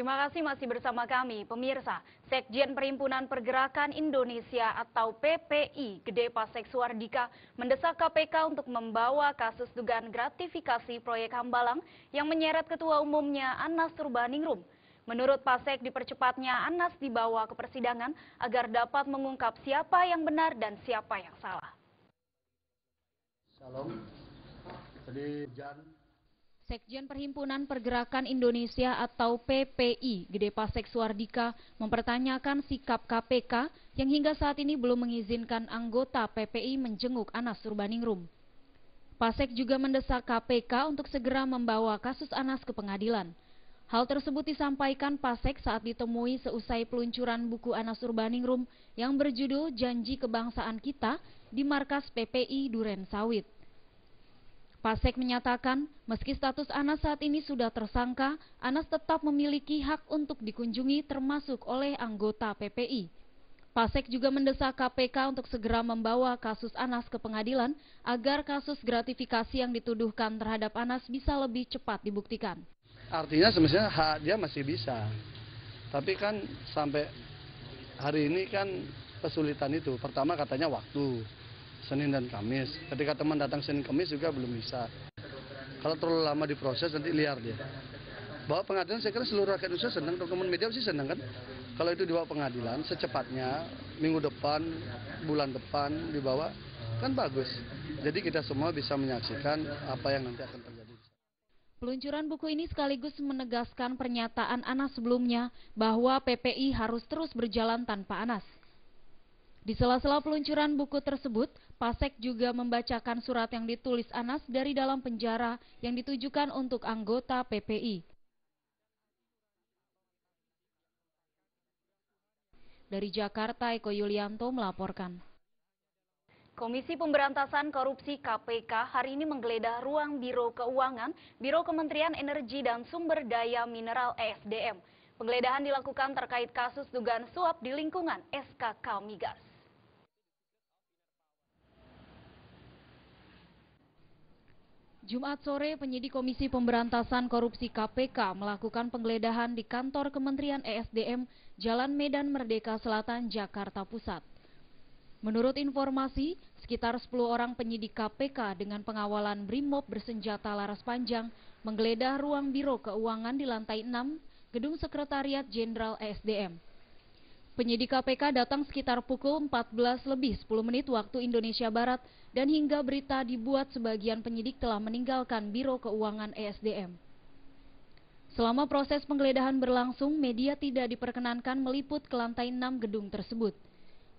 Terima kasih masih bersama kami, pemirsa. Sekjen Perhimpunan Pergerakan Indonesia atau PPI, Gede Pasek Suardika, mendesak KPK untuk membawa kasus dugaan gratifikasi proyek Hambalang yang menyeret Ketua Umumnya Anas Urbaningrum. Menurut Pasek, dipercepatnya Anas dibawa ke persidangan agar dapat mengungkap siapa yang benar dan siapa yang salah. Salam. Jadi Sekjen Perhimpunan Pergerakan Indonesia atau PPI, Gede Pasek Suardika, mempertanyakan sikap KPK yang hingga saat ini belum mengizinkan anggota PPI menjenguk Anas Urbaningrum. Pasek juga mendesak KPK untuk segera membawa kasus Anas ke pengadilan. Hal tersebut disampaikan Pasek saat ditemui seusai peluncuran buku Anas Urbaningrum yang berjudul Janji Kebangsaan Kita di markas PPI Duren Sawit. Pasek menyatakan, meski status Anas saat ini sudah tersangka, Anas tetap memiliki hak untuk dikunjungi termasuk oleh anggota PPI. Pasek juga mendesak KPK untuk segera membawa kasus Anas ke pengadilan agar kasus gratifikasi yang dituduhkan terhadap Anas bisa lebih cepat dibuktikan. artinya semestinya hak dia masih bisa. Tapi kan sampai hari ini kan kesulitan itu. Pertama katanya waktu. Senin dan Kamis. Ketika teman datang Senin Kamis juga belum bisa. Kalau terlalu lama diproses nanti liar dia. Bawa pengadilan saya kira seluruh rakyat Indonesia senang, teman-teman media pasti senang kan. Kalau itu dibawa pengadilan secepatnya minggu depan, bulan depan dibawa kan bagus. Jadi kita semua bisa menyaksikan apa yang nanti akan terjadi. Peluncuran buku ini sekaligus menegaskan pernyataan Anas sebelumnya bahwa PPI harus terus berjalan tanpa Anas. Di sela-sela peluncuran buku tersebut, Pasek juga membacakan surat yang ditulis Anas dari dalam penjara yang ditujukan untuk anggota PPI. Dari Jakarta, Eko Yulianto melaporkan. Komisi Pemberantasan Korupsi KPK hari ini menggeledah ruang Biro Keuangan, Biro Kementerian Energi dan Sumber Daya Mineral ESDM. Penggeledahan dilakukan terkait kasus dugaan suap di lingkungan SKK Migas. Jumat sore, penyidik Komisi Pemberantasan Korupsi KPK melakukan penggeledahan di kantor Kementerian ESDM, Jalan Medan Merdeka Selatan, Jakarta Pusat. Menurut informasi, sekitar 10 orang penyidik KPK dengan pengawalan Brimob bersenjata laras panjang menggeledah ruang Biro Keuangan di lantai 6, Gedung Sekretariat Jenderal ESDM. Penyidik KPK datang sekitar pukul 14:10 waktu Indonesia Barat dan hingga berita dibuat sebagian penyidik telah meninggalkan Biro Keuangan ESDM. Selama proses penggeledahan berlangsung, media tidak diperkenankan meliput ke lantai 6 gedung tersebut.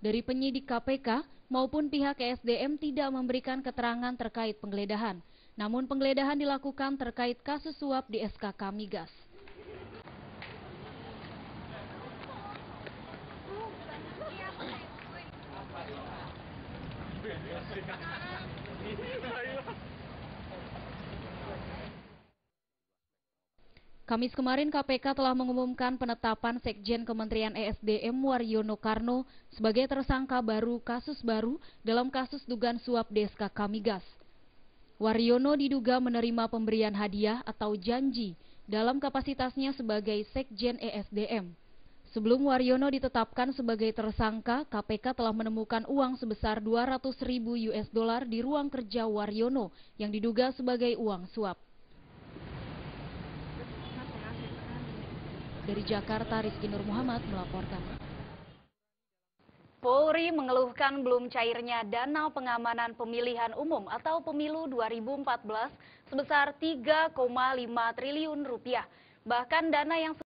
Dari penyidik KPK maupun pihak ESDM tidak memberikan keterangan terkait penggeledahan. Namun penggeledahan dilakukan terkait kasus suap di SKK Migas. Kamis kemarin KPK telah mengumumkan penetapan Sekjen Kementerian ESDM Waryono Karno sebagai tersangka baru dalam kasus dugaan suap di SKK Migas. Waryono diduga menerima pemberian hadiah atau janji dalam kapasitasnya sebagai Sekjen ESDM. Sebelum Waryono ditetapkan sebagai tersangka, KPK telah menemukan uang sebesar 200.000 US dollar di ruang kerja Waryono yang diduga sebagai uang suap. Dari Jakarta, Rizky Nur Muhammad melaporkan. Polri mengeluhkan belum cairnya dana pengamanan pemilihan umum atau pemilu 2014 sebesar 3,5 triliun rupiah. Bahkan dana yang